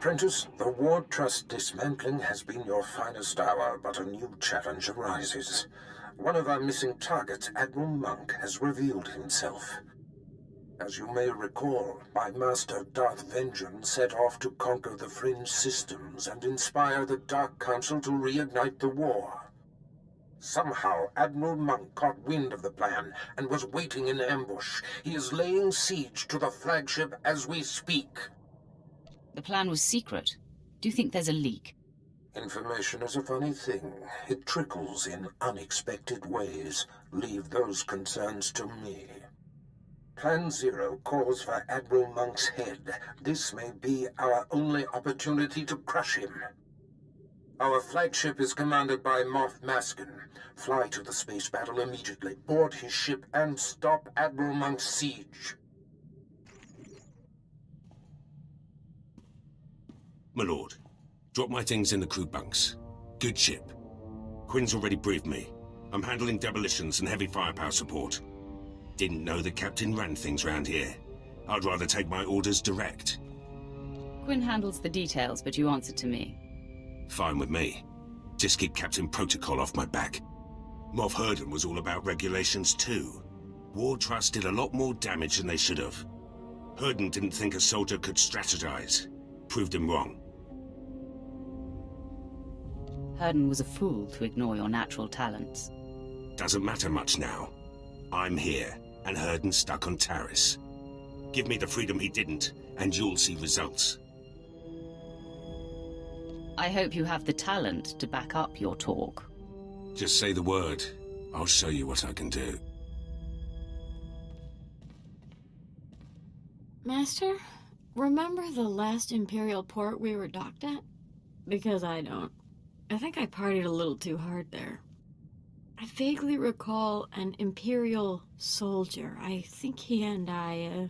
Apprentice, the War Trust dismantling has been your finest hour, but a new challenge arises. One of our missing targets, Admiral Monk, has revealed himself. As you may recall, my master Darth Vengeance set off to conquer the Fringe systems and inspire the Dark Council to reignite the war. Somehow, Admiral Monk caught wind of the plan and was waiting in ambush. He is laying siege to the flagship as we speak. The plan was secret. Do you think there's a leak? Information is a funny thing. It trickles in unexpected ways. Leave those concerns to me. Plan Zero calls for Admiral Monk's head. This may be our only opportunity to crush him. Our flagship is commanded by Moff Maskin. Fly to the space battle immediately, board his ship, and stop Admiral Monk's siege. My lord, drop my things in the crew bunks. Good ship. Quinn's already briefed me. I'm handling demolitions and heavy firepower support. Didn't know the captain ran things round here. I'd rather take my orders direct. Quinn handles the details, but you answer to me. Fine with me. Just keep Captain Protocol off my back. Moff Herden was all about regulations too. War Trust did a lot more damage than they should have. Herden didn't think a soldier could strategize. Proved him wrong. Herden was a fool to ignore your natural talents. Doesn't matter much now. I'm here, and Herden's stuck on Taris. Give me the freedom he didn't, and you'll see results. I hope you have the talent to back up your talk. Just say the word. I'll show you what I can do. Master, remember the last Imperial port we were docked at? Because I don't. I think I partied a little too hard there. I vaguely recall an Imperial soldier. I think he and I,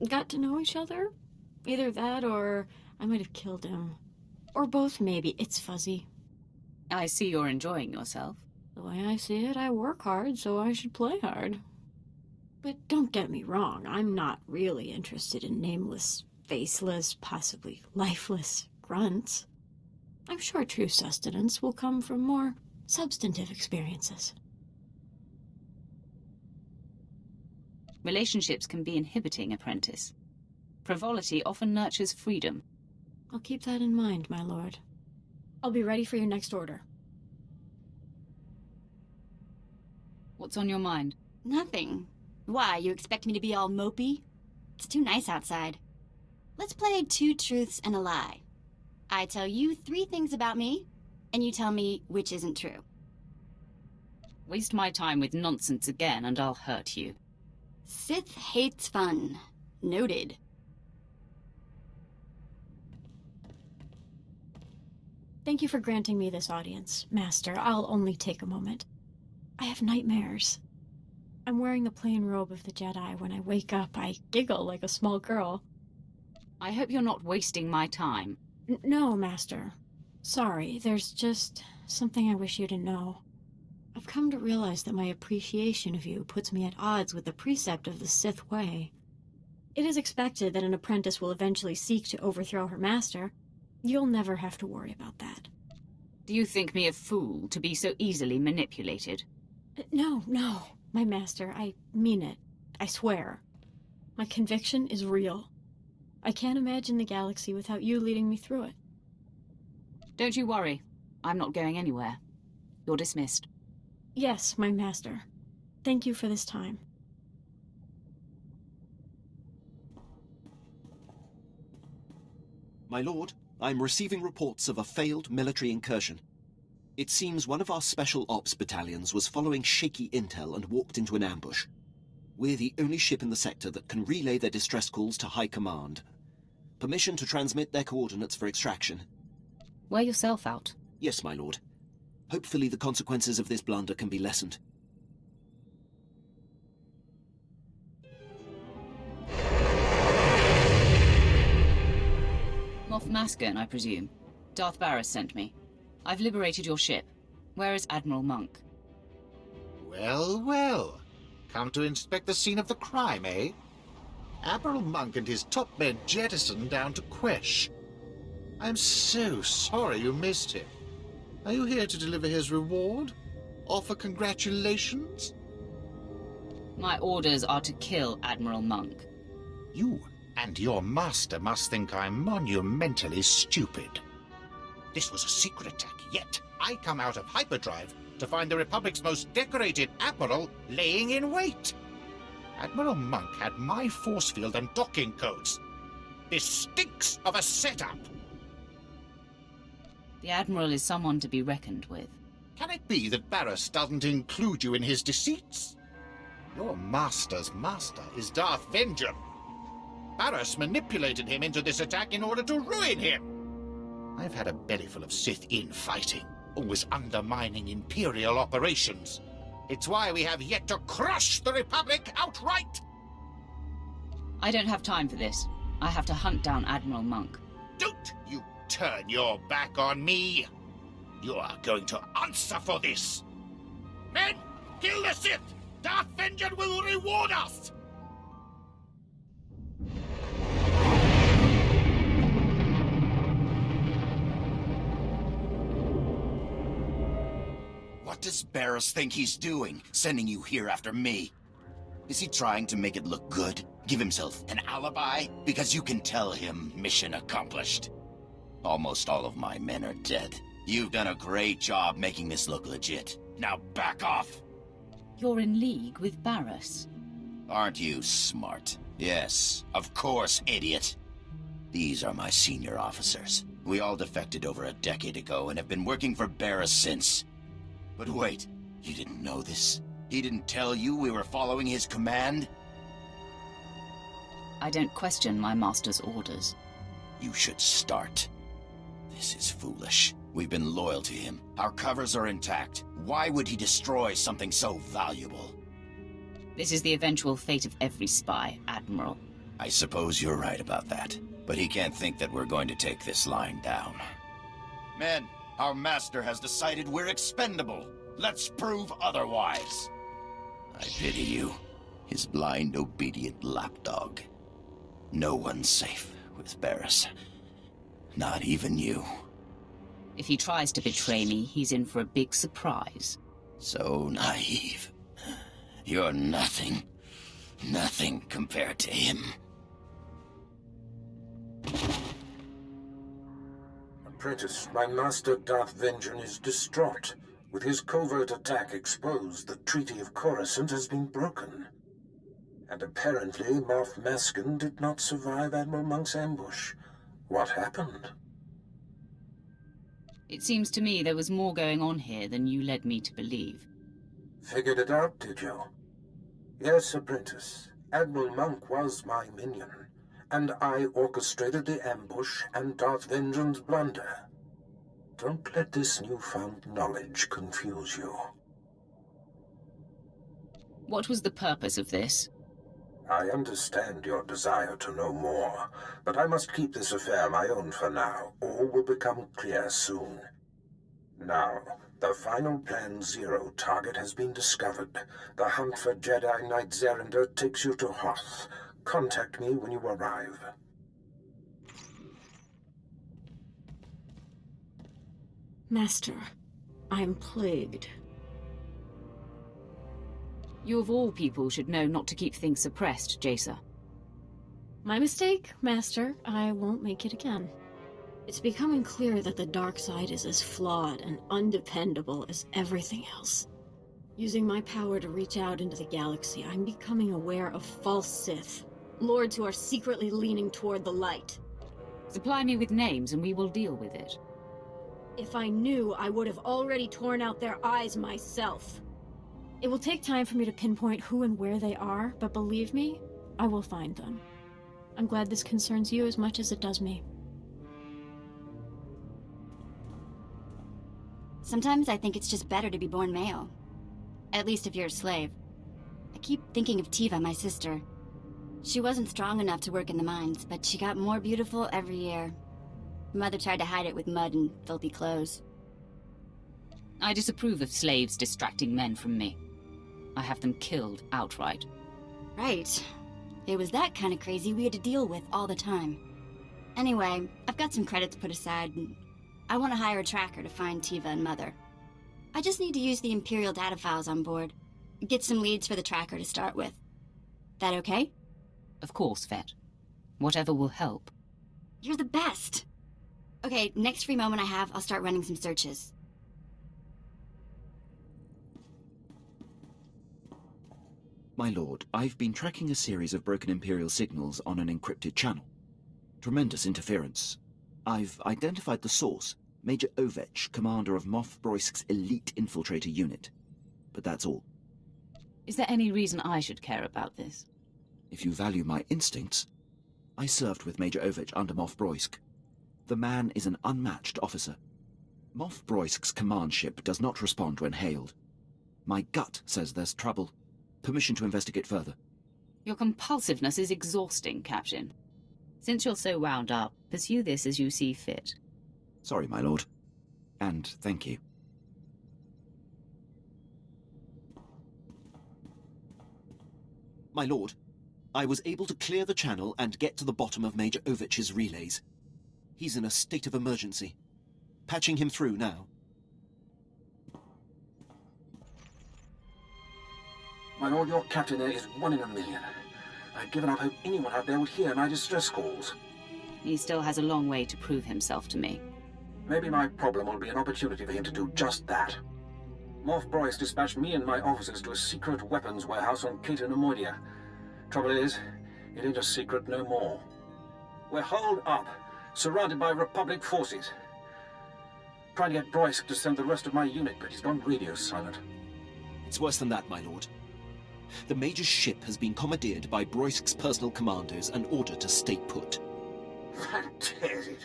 got to know each other? Either that or I might have killed him. Or both, maybe. It's fuzzy. I see you're enjoying yourself. The way I see it, I work hard, so I should play hard. But don't get me wrong, I'm not really interested in nameless, faceless, possibly lifeless grunts. I'm sure true sustenance will come from more substantive experiences. Relationships can be inhibiting, apprentice. Frivolity often nurtures freedom. I'll keep that in mind, my lord. I'll be ready for your next order. What's on your mind? Nothing. Why, you expect me to be all mopey? It's too nice outside. Let's play 2 truths and a lie. I tell you 3 things about me, and you tell me which isn't true. Waste my time with nonsense again, and I'll hurt you. Sith hates fun. Noted. Thank you for granting me this audience, Master. I'll only take a moment. I have nightmares. I'm wearing the plain robe of the Jedi. When I wake up, I giggle like a small girl. I hope you're not wasting my time. No, Master. Sorry, there's just something I wish you to know. I've come to realize that my appreciation of you puts me at odds with the precept of the Sith way. It is expected that an apprentice will eventually seek to overthrow her master. You'll never have to worry about that. Do you think me a fool to be so easily manipulated? No, my master, I mean it. I swear. My conviction is real. I can't imagine the galaxy without you leading me through it. Don't you worry. I'm not going anywhere. You're dismissed. Yes, my master. Thank you for this time. My lord, I'm receiving reports of a failed military incursion. It seems one of our special ops battalions was following shaky intel and walked into an ambush. We're the only ship in the sector that can relay their distress calls to High Command. Permission to transmit their coordinates for extraction. Wear yourself out. Yes, my lord. Hopefully the consequences of this blunder can be lessened. Moff Maskin, I presume. Darth Barris sent me. I've liberated your ship. Where is Admiral Monk? Well, well. Come to inspect the scene of the crime, eh? Admiral Monk and his top men jettisoned down to Quesh. I'm so sorry you missed him. Are you here to deliver his reward? Offer congratulations? My orders are to kill Admiral Monk. You and your master must think I'm monumentally stupid. This was a secret attack, yet I come out of hyperdrive to find the Republic's most decorated Admiral laying in wait. Admiral Monk had my force field and docking codes. This stinks of a setup. The Admiral is someone to be reckoned with. Can it be that Barriss doesn't include you in his deceits? Your master's master is Darth Vengeance. Barriss manipulated him into this attack in order to ruin him. I've had a bellyful of Sith infighting, always undermining Imperial operations. It's why we have yet to crush the Republic outright! I don't have time for this. I have to hunt down Admiral Monk. Don't you turn your back on me! You are going to answer for this! Men, kill the Sith! Darth Vengeance will reward us! What does Barriss think he's doing, sending you here after me? Is he trying to make it look good? Give himself an alibi? Because you can tell him mission accomplished. Almost all of my men are dead. You've done a great job making this look legit. Now back off! You're in league with Barriss. Aren't you smart? Yes, of course, idiot. These are my senior officers. We all defected over a decade ago and have been working for Barriss since. But wait, you didn't know this? He didn't tell you we were following his command? I don't question my master's orders. You should start. This is foolish. We've been loyal to him. Our covers are intact. Why would he destroy something so valuable? This is the eventual fate of every spy, Admiral. I suppose you're right about that. But he can't think that we're going to take this line down. Men, our master has decided we're expendable. Let's prove otherwise. I pity you, his blind, obedient lapdog. No one's safe with Barriss. Not even you. If he tries to betray me, he's in for a big surprise. So naive. You're nothing. Nothing compared to him. Apprentice, my master Darth Vengeance is distraught. With his covert attack exposed, the Treaty of Coruscant has been broken. And apparently, Moff Maskin did not survive Admiral Monk's ambush. What happened? It seems to me there was more going on here than you led me to believe. Figured it out, did you? Yes, Apprentice. Admiral Monk was my minion, and I orchestrated the ambush and Darth Vengeance's blunder. Don't let this newfound knowledge confuse you. What was the purpose of this? I understand your desire to know more, but I must keep this affair my own for now. All will become clear soon. Now, the final Plan Zero target has been discovered. The hunt for Jedi Knight Zerinder takes you to Hoth. Contact me when you arrive. Master, I'm plagued. You of all people should know not to keep things suppressed, Jacer. My mistake, Master. I won't make it again. It's becoming clear that the dark side is as flawed and undependable as everything else. Using my power to reach out into the galaxy, I'm becoming aware of false Sith. Lords who are secretly leaning toward the light. Supply me with names and we will deal with it. If I knew, I would have already torn out their eyes myself. It will take time for me to pinpoint who and where they are, but believe me, I will find them. I'm glad this concerns you as much as it does me. Sometimes I think it's just better to be born male. At least if you're a slave. I keep thinking of Tiva, my sister. She wasn't strong enough to work in the mines, but she got more beautiful every year. Mother tried to hide it with mud and filthy clothes. I disapprove of slaves distracting men from me. I have them killed outright. Right. It was that kind of crazy we had to deal with all the time. Anyway, I've got some credits put aside, and I want to hire a tracker to find Tiva and Mother. I just need to use the Imperial data files on board. Get some leads for the tracker to start with. That okay? Of course, Vet. Whatever will help. You're the best! Okay, next free moment I have, I'll start running some searches. My lord, I've been tracking a series of broken Imperial signals on an encrypted channel. Tremendous interference. I've identified the source, Major Ovech, commander of Moff Broisk's elite infiltrator unit. But that's all. Is there any reason I should care about this? If you value my instincts, I served with Major Ovech under Moff Broisk. The man is an unmatched officer. Moff Broisk's command ship does not respond when hailed. My gut says there's trouble. Permission to investigate further. Your compulsiveness is exhausting, Captain. Since you're so wound up, pursue this as you see fit. Sorry, my lord. And thank you. My lord, I was able to clear the channel and get to the bottom of Major Ovech's relays. He's in a state of emergency. Patching him through now. My lord, your captain there is 1 in a million. I've given up hope anyone out there would hear my distress calls. He still has a long way to prove himself to me. Maybe my problem will be an opportunity for him to do just that. Moff Broisk dispatched me and my officers to a secret weapons warehouse on Cato Nemoidia. Trouble is, it ain't a secret no more. We're holed up, surrounded by Republic forces. Trying to get Broisk to send the rest of my unit, but he's gone radio silent. It's worse than that, my lord. The Major's ship has been commandeered by Broisk's personal commandos and ordered to stay put. Fantastic.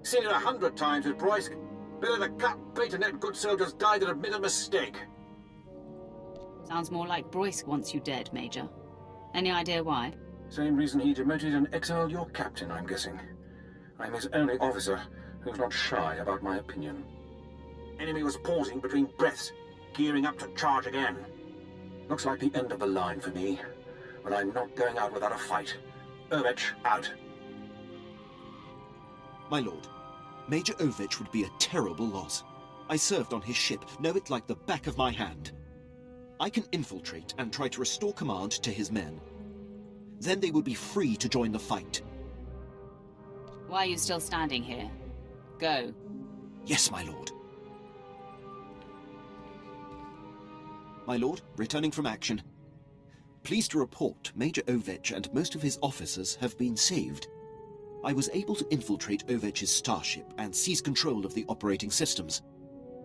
Seen it 100 times with Broisk. Better to cut bait and let good soldiers die than admit a mistake. Sounds more like Broisk wants you dead, Major. Any idea why? Same reason he demoted and exiled your captain, I'm guessing. I'm his only officer who's not shy about my opinion. Enemy was pausing between breaths, gearing up to charge again. Looks like the end of the line for me, but I'm not going out without a fight. Ovech, out. My lord, Major Ovech would be a terrible loss. I served on his ship, know it like the back of my hand. I can infiltrate and try to restore command to his men. Then they will be free to join the fight. Why are you still standing here? Go. Yes, my lord. My lord, returning from action. Pleased to report Major Ovech and most of his officers have been saved. I was able to infiltrate Ovech's starship and seize control of the operating systems.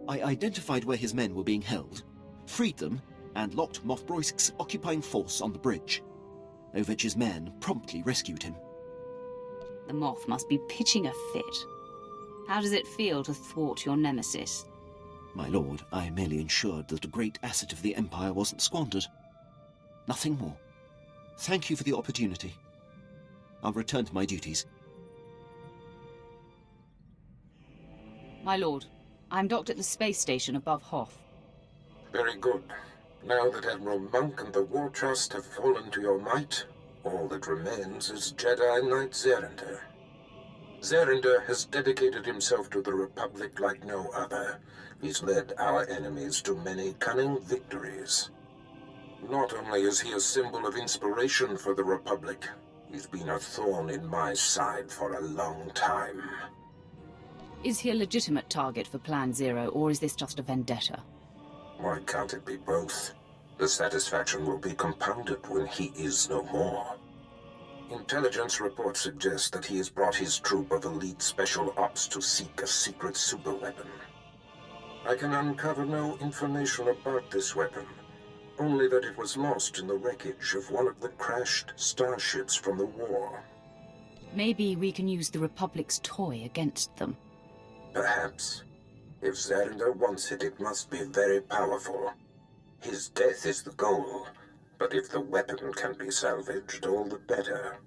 I identified where his men were being held, freed them, and locked Moff Broisk's occupying force on the bridge. Ovech's men promptly rescued him. The Moff must be pitching a fit. How does it feel to thwart your nemesis? My lord, I merely ensured that a great asset of the Empire wasn't squandered. Nothing more. Thank you for the opportunity. I'll return to my duties. My lord, I'm docked at the space station above Hoth. Very good. Now that Admiral Monk and the War Trust have fallen to your might, all that remains is Jedi Knight Zerinder. Zerinder has dedicated himself to the Republic like no other. He's led our enemies to many cunning victories. Not only is he a symbol of inspiration for the Republic, he's been a thorn in my side for a long time. Is he a legitimate target for Plan Zero, or is this just a vendetta? Why can't it be both? The satisfaction will be compounded when he is no more. Intelligence reports suggest that he has brought his troop of elite special ops to seek a secret superweapon. I can uncover no information about this weapon, only that it was lost in the wreckage of one of the crashed starships from the war. Maybe we can use the Republic's toy against them. Perhaps. If Zerinder wants it, it must be very powerful. His death is the goal, but if the weapon can be salvaged, all the better.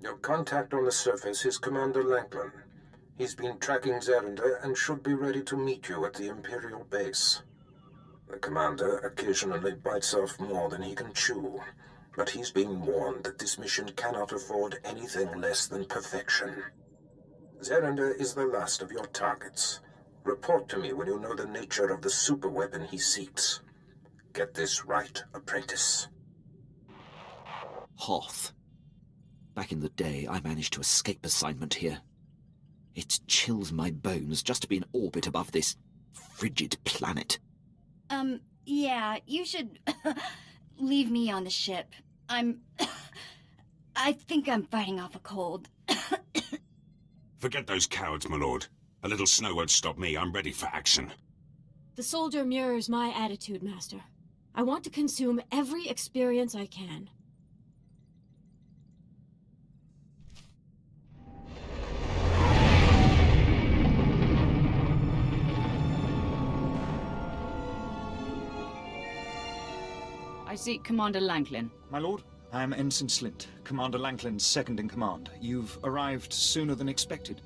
Your contact on the surface is Commander Langland. He's been tracking Zerinder and should be ready to meet you at the Imperial base. The commander occasionally bites off more than he can chew, but he's been warned that this mission cannot afford anything less than perfection. Zerander is the last of your targets. Report to me when you know the nature of the superweapon he seeks. Get this right, apprentice. Hoth. Back in the day, I managed to escape assignment here. It chills my bones just to be in orbit above this frigid planet. Yeah, you should leave me on the ship. I think I'm fighting off a cold. Forget those cowards, my lord. A little snow won't stop me. I'm ready for action. The soldier mirrors my attitude, Master. I want to consume every experience I can. I seek Commander Lanklin. My lord, I am Ensign Slint, Commander Lanklin's second-in-command. You've arrived sooner than expected.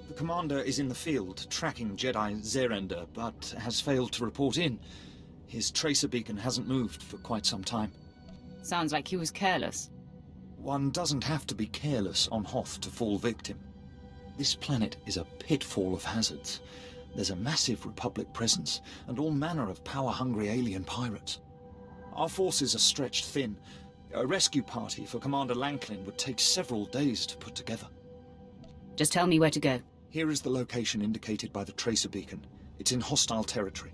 The commander is in the field, tracking Jedi Zerander, but has failed to report in. His tracer beacon hasn't moved for quite some time. Sounds like he was careless. One doesn't have to be careless on Hoth to fall victim. This planet is a pitfall of hazards. There's a massive Republic presence, and all manner of power-hungry alien pirates. Our forces are stretched thin. A rescue party for Commander Lanklin would take several days to put together. Just tell me where to go. Here is the location indicated by the tracer beacon. It's in hostile territory.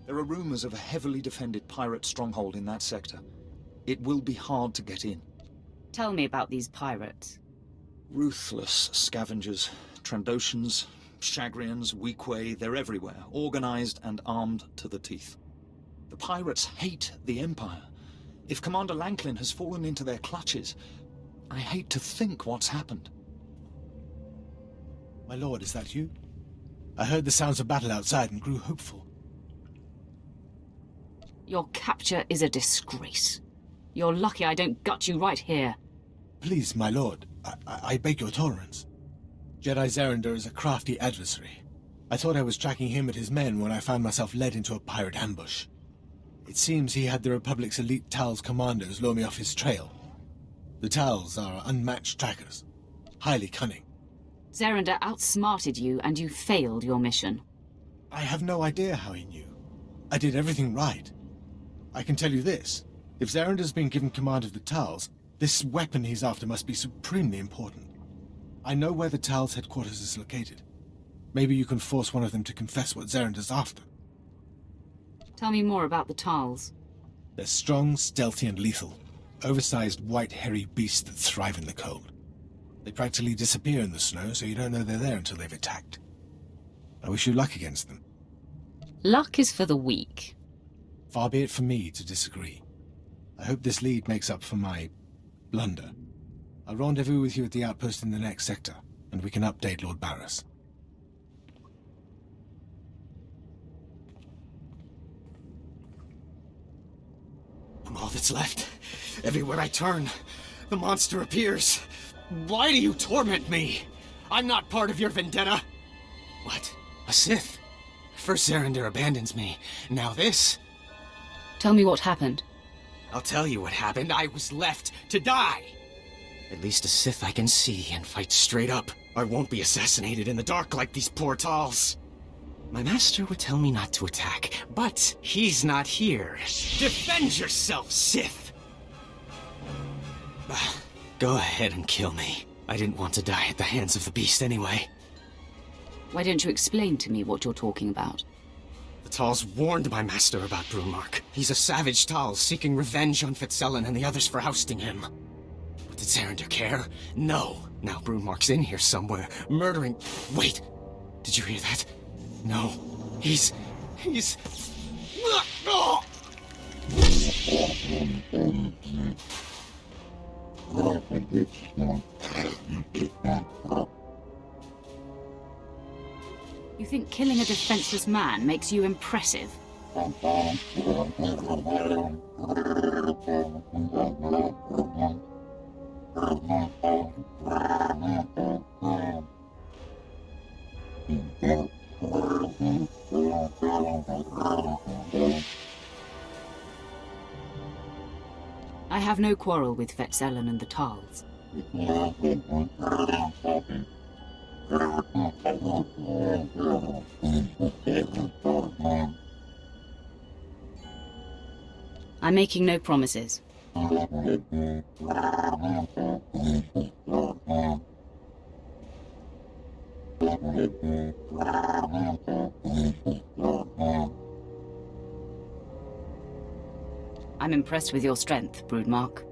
There are rumors of a heavily defended pirate stronghold in that sector. It will be hard to get in. Tell me about these pirates. Ruthless scavengers, Trandoshans, Chagrians, Weequay, they're everywhere, organized and armed to the teeth. The pirates hate the Empire. If Commander Lanklin has fallen into their clutches, I hate to think what's happened. My lord, is that you? I heard the sounds of battle outside and grew hopeful. Your capture is a disgrace. You're lucky I don't gut you right here. Please, my lord, I beg your tolerance. Jedi Zerander is a crafty adversary. I thought I was tracking him and his men when I found myself led into a pirate ambush. It seems he had the Republic's elite Tal's commandos lure me off his trail. The Tals are unmatched trackers, highly cunning. Zerander outsmarted you, and you failed your mission. I have no idea how he knew. I did everything right. I can tell you this. If Zerander's been given command of the Tals, this weapon he's after must be supremely important. I know where the Tals' headquarters is located. Maybe you can force one of them to confess what Zerander's after. Tell me more about the Tals. They're strong, stealthy, and lethal. Oversized, white, hairy beasts that thrive in the cold. They practically disappear in the snow, so you don't know they're there until they've attacked. I wish you luck against them. Luck is for the weak. Far be it from me to disagree. I hope this lead makes up for my blunder. I'll rendezvous with you at the outpost in the next sector, and we can update Lord Barris. I'm all that's left. Everywhere I turn, the monster appears. Why do you torment me? I'm not part of your vendetta. What? A Sith? First Zerander abandons me. Now this? Tell me what happened. I'll tell you what happened. I was left to die. At least a Sith I can see and fight straight up. I won't be assassinated in the dark like these poor Tals. My master would tell me not to attack, but he's not here. Defend yourself, Sith! Go ahead and kill me. I didn't want to die at the hands of the beast anyway. Why don't you explain to me what you're talking about? The Tals warned my master about Brunmark. He's a savage Tal seeking revenge on Fitzellan and the others for ousting him. But did Zerander care? No. Now Brunmark's in here somewhere, murdering... Wait! Did you hear that? No. He's... Oh! You think killing a defenseless man makes you impressive? I have no quarrel with Fitzellan and the Tals. I'm making no promises. I'm impressed with your strength, Broodmark.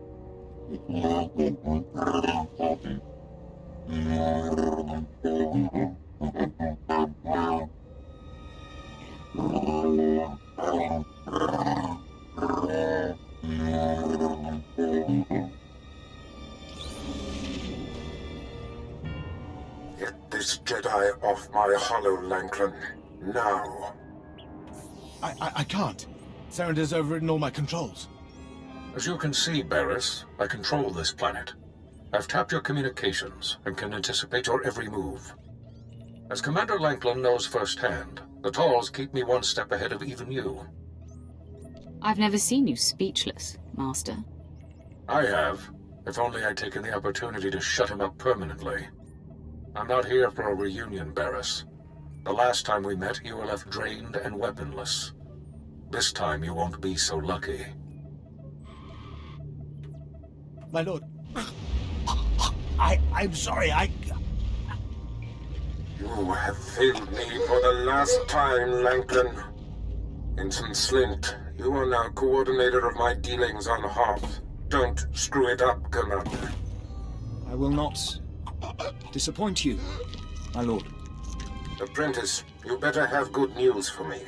Get this Jedi off my hollow, Lanklin. Now. I can't. Sarender's overridden all my controls. As you can see, Barriss, I control this planet. I've tapped your communications and can anticipate your every move. As Commander Lanklin knows firsthand, the Talls keep me one step ahead of even you. I've never seen you speechless, Master. I have. If only I'd taken the opportunity to shut him up permanently. I'm not here for a reunion, Barriss. The last time we met, you were left drained and weaponless. This time you won't be so lucky. My lord, I'm sorry, You have failed me for the last time, Lanklin. Ensign Slint, you are now coordinator of my dealings on Hoth. Don't screw it up, Commander. I will not disappoint you, my lord. Apprentice, you better have good news for me.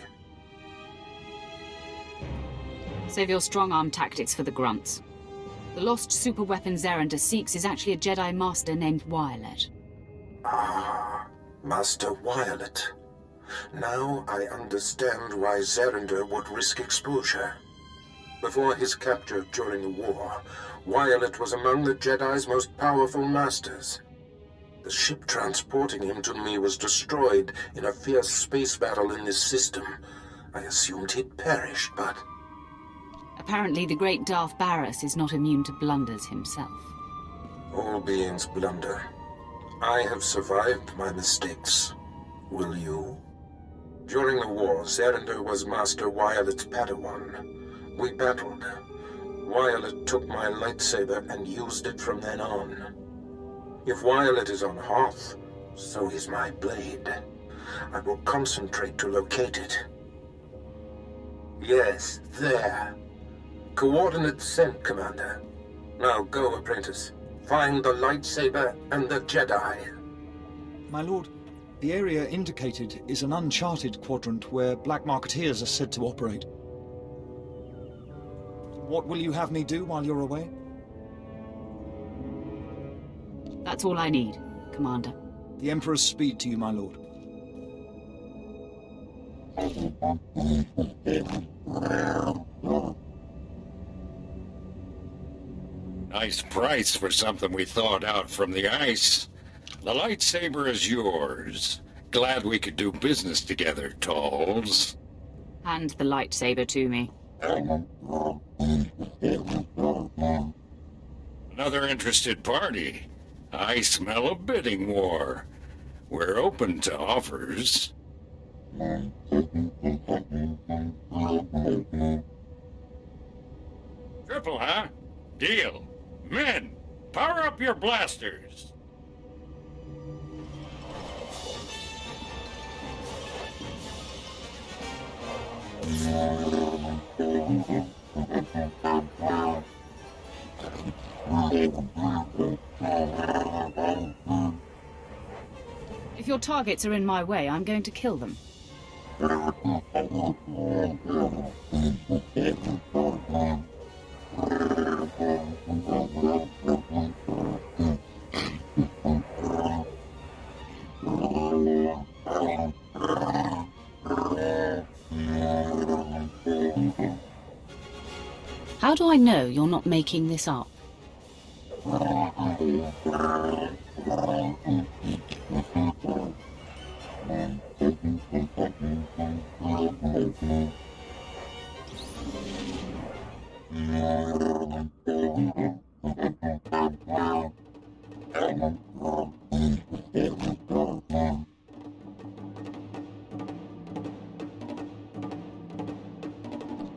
Save your strong-arm tactics for the grunts. The lost superweapon Zarender seeks is actually a Jedi Master named Violet. Ah, Master Violet. Now I understand why Zarender would risk exposure. Before his capture during the war, Violet was among the Jedi's most powerful masters. The ship transporting him to me was destroyed in a fierce space battle in this system. I assumed he'd perished, but... Apparently the great Darth Barriss is not immune to blunders himself. All beings blunder. I have survived my mistakes. Will you? During the war, Zarender was Master Violet's Padawan. We battled. Violet took my lightsaber and used it from then on. If Violet is on Hoth, so is my blade. I will concentrate to locate it. Yes, there. Coordinates sent, Commander. Now go, Apprentice. Find the lightsaber and the Jedi. My lord, the area indicated is an uncharted quadrant where black marketeers are said to operate. What will you have me do while you're away? That's all I need, Commander. The Emperor's speed to you, my lord. Nice price for something we thawed out from the ice. The lightsaber is yours. Glad we could do business together, Talls. Hand the lightsaber to me. Another interested party. I smell a bidding war. We're open to offers. Triple, huh? Deal. Men, power up your blasters. If your targets are in my way, I'm going to kill them. How do I know you're not making this up?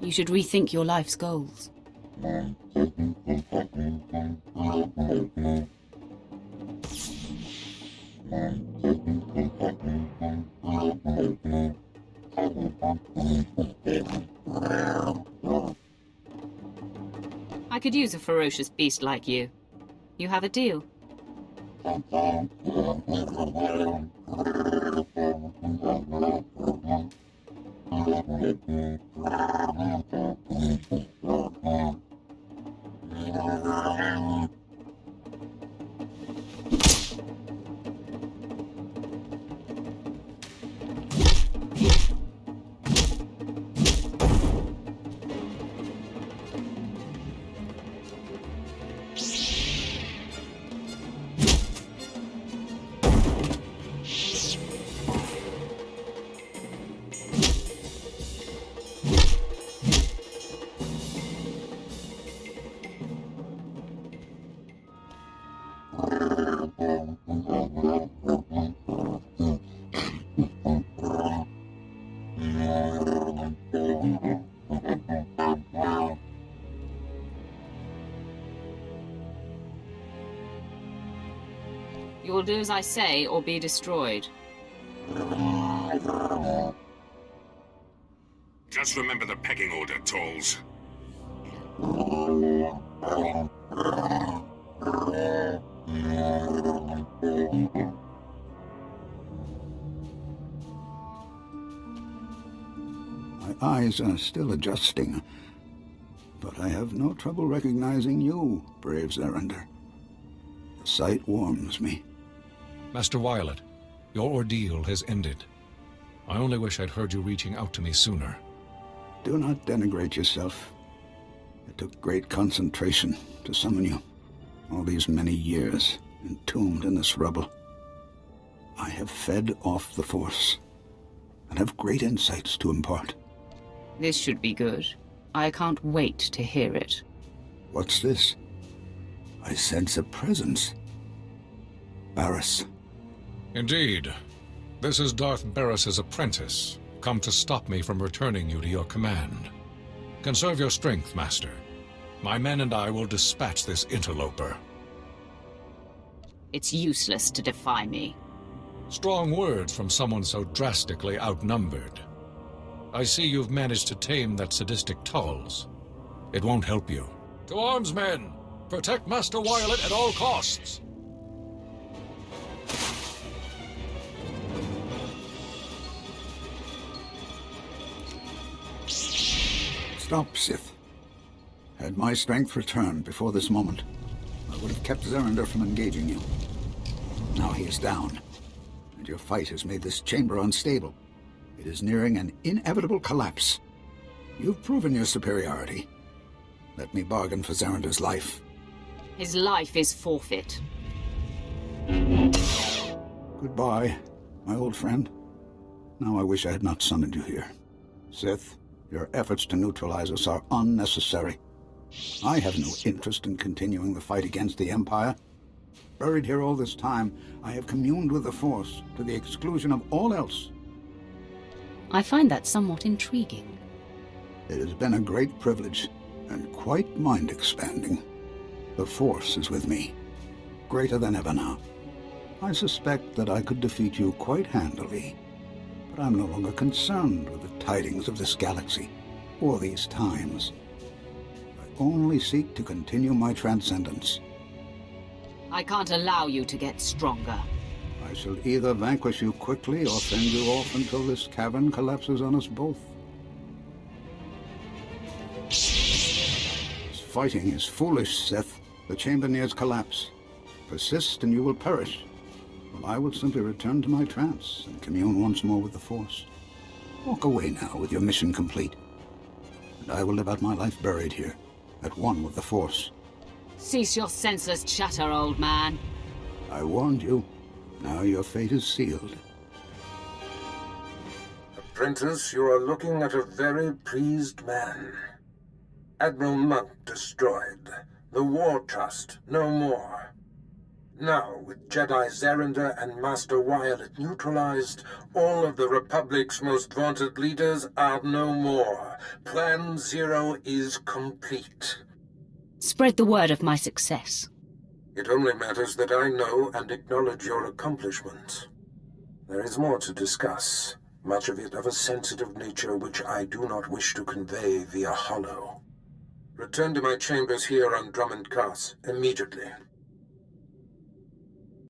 You should rethink your life's goals. I could use a ferocious beast like you. You have a deal. You will do as I say, or be destroyed. Just remember the pecking order, Talls. My eyes are still adjusting, but I have no trouble recognizing you, brave Zerender. The sight warms me. Master Violet, your ordeal has ended. I only wish I'd heard you reaching out to me sooner. Do not denigrate yourself. It took great concentration to summon you. All these many years, entombed in this rubble. I have fed off the Force, and have great insights to impart. This should be good. I can't wait to hear it. What's this? I sense a presence. Barriss. Indeed. This is Darth Barriss's apprentice, come to stop me from returning you to your command. Conserve your strength, Master. My men and I will dispatch this interloper. It's useless to defy me. Strong words from someone so drastically outnumbered. I see you've managed to tame that sadistic Talls. It won't help you. To arms, men! Protect Master Violet at all costs! Stop, Sith. Had my strength returned before this moment, I would have kept Zerender from engaging you. Now he is down, and your fight has made this chamber unstable. It is nearing an inevitable collapse. You've proven your superiority. Let me bargain for Zerender's life. His life is forfeit. Goodbye, my old friend. Now I wish I had not summoned you here. Sith, your efforts to neutralize us are unnecessary. I have no interest in continuing the fight against the Empire. Buried here all this time, I have communed with the Force to the exclusion of all else. I find that somewhat intriguing. It has been a great privilege, and quite mind-expanding. The Force is with me, greater than ever now. I suspect that I could defeat you quite handily, but I'm no longer concerned with the tidings of this galaxy, or these times. I only seek to continue my transcendence. I can't allow you to get stronger. I shall either vanquish you quickly or send you off until this cavern collapses on us both. This fighting is foolish, Sith. The chamber nears collapse. Persist and you will perish. Well, I will simply return to my trance and commune once more with the Force. Walk away now with your mission complete. And I will live out my life buried here, at one with the Force. Cease your senseless chatter, old man. I warned you. Now your fate is sealed. Apprentice, you are looking at a very pleased man. Admiral Monk destroyed. The War Trust, no more. Now, with Jedi Zerender and Master Wyatt neutralized, all of the Republic's most vaunted leaders are no more. Plan Zero is complete. Spread the word of my success. It only matters that I know and acknowledge your accomplishments. There is more to discuss, much of it of a sensitive nature which I do not wish to convey via holo. Return to my chambers here on Drummond Cars immediately.